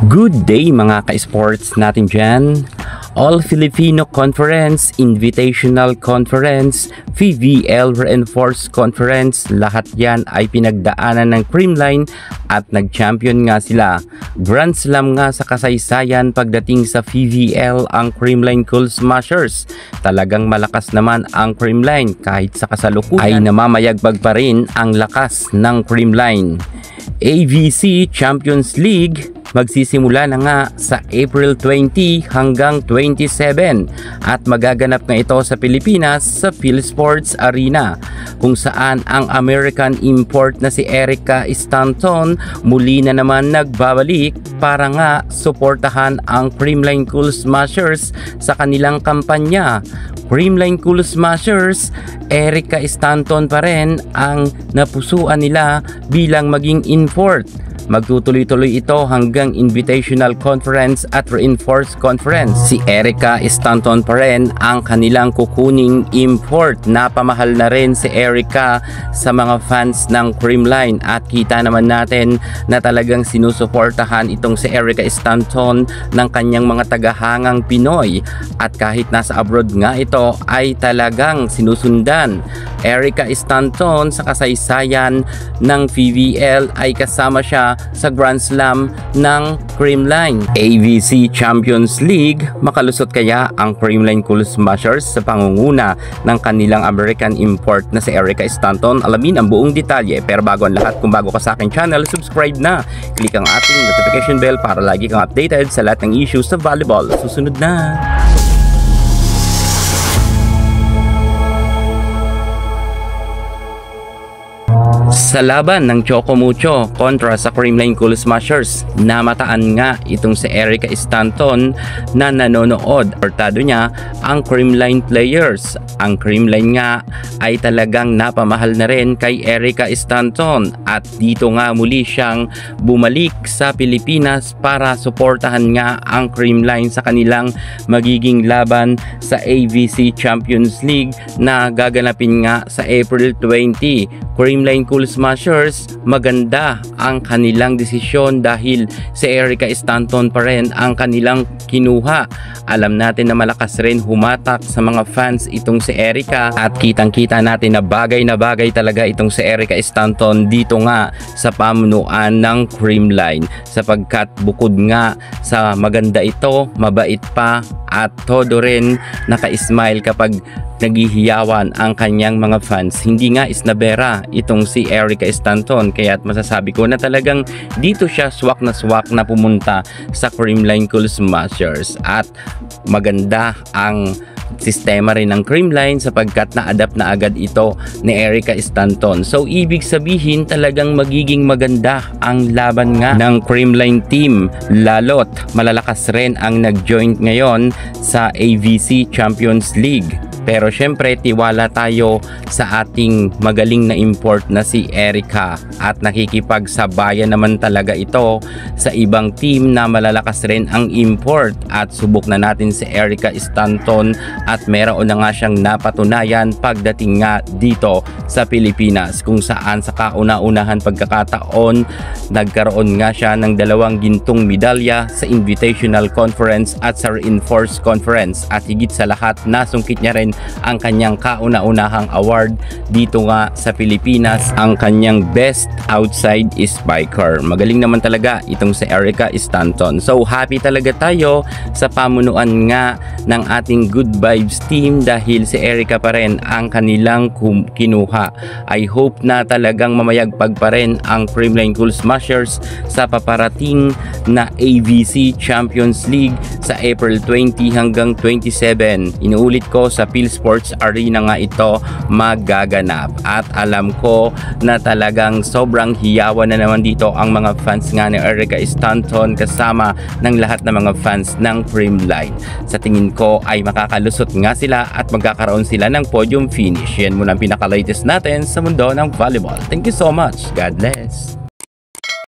Good day mga ka-sports natin dyan. All Filipino Conference, Invitational Conference, VVL Reinforced Conference, lahat yan ay pinagdaanan ng Creamline at nag-champion nga sila. Grand Slam nga sa kasaysayan pagdating sa VVL ang Creamline Cool Smashers. Talagang malakas naman ang Creamline kahit sa kasalukuyan ay namamayagpag pa rin ang lakas ng Creamline. AVC Champions League magsisimula na nga sa April 20 hanggang 27 at magaganap nga ito sa Pilipinas sa PhilSports Arena kung saan ang American import na si Erica Stanton muli na naman nagbabalik para nga suportahan ang Creamline Cool Smashers sa kanilang kampanya. Creamline Cool Smashers, Erica Stanton pa rin ang napusuan nila bilang maging import. Magtutuloy-tuloy ito hanggang Invitational Conference at Reinforced Conference. Si Erica Stanton pa rin ang kanilang kukuning import. Napamahal na rin si Erica sa mga fans ng Creamline at kita naman natin na talagang sinusuportahan itong si Erica Stanton ng kanyang mga tagahangang Pinoy at kahit nasa abroad nga ito ay talagang sinusundan. Erica Stanton sa kasaysayan ng VVL ay kasama siya sa Grand Slam ng Creamline. AVC Champions League, makalusot kaya ang Creamline Cool Smashers sa pangunguna ng kanilang American import na si Erica Stanton? Alamin ang buong detalye, pero bago ang lahat, kung bago ka sa aking channel, subscribe na. Click ang ating notification bell para lagi kang updated sa lahat ng issues sa volleyball. Susunod na! Sa laban ng Choco Mucho kontra sa Creamline Cool Smashers, namataan nga itong si Erica Stanton na nanonood. Portado niya ang Creamline players. Ang Creamline nga ay talagang napamahal na rin kay Erica Stanton at dito nga muli siyang bumalik sa Pilipinas para suportahan nga ang Creamline sa kanilang magiging laban sa AVC Champions League na gaganapin nga sa April 20. Creamline Cool Smashers, maganda ang kanilang desisyon dahil si Erica Stanton pa rin ang kanilang kinuha. Alam natin na malakas rin humatak sa mga fans itong si Erica at kitang-kita natin na bagay talaga itong si Erica Stanton dito nga sa pamunuan ng Creamline sapagkat bukod nga sa maganda ito, mabait pa at todo rin naka-smile kapag naghihiyawan ang kanyang mga fans. Hindi nga isnabera itong si Erica Stanton kaya't masasabi ko na talagang dito siya swak na pumunta sa Creamline Cool Smashers at maganda ang sistema rin ng Creamline sapagkat na-adapt na agad ito ni Erica Stanton. So ibig sabihin talagang magiging maganda ang laban nga ng Creamline team, lalot malalakas rin ang nag-join ngayon sa AVC Champions League. Pero syempre tiwala tayo sa ating magaling na import na si Erica at nakikipagsabayan naman talaga ito sa ibang team na malalakas rin ang import at subok na natin si Erica Stanton at meron na nga siyang napatunayan pagdating nga dito sa Pilipinas kung saan sa kauna-unahan pagkakataon nagkaroon nga siya ng 2 gintong medalya sa Invitational Conference at sa Reinforced Conference at higit sa lahat nasungkit niya rin ang kanyang kauna-unahang award dito nga sa Pilipinas, ang kanyang best outside spiker. Magaling naman talaga itong si Erica Stanton. So happy talaga tayo sa pamunuan nga ng ating Good Vibes team dahil si Erica pa rin ang kanilang kinuha. I hope na talagang mamayagpag pa rin ang Creamline Cool Smashers sa paparating na AVC Champions League sa April 20 hanggang 27. Inuulit ko sa PhilSports Arena nga ito magaganap at alam ko na talagang sobrang hiyawan na naman dito ang mga fans nga ni Erica Stanton kasama ng lahat ng mga fans ng Creamline. Sa tingin ko ay makakalusot nga sila at magkakaroon sila ng podium finish. Yan muna ang pinaka-latest natin sa mundo ng volleyball. Thank you so much. God bless.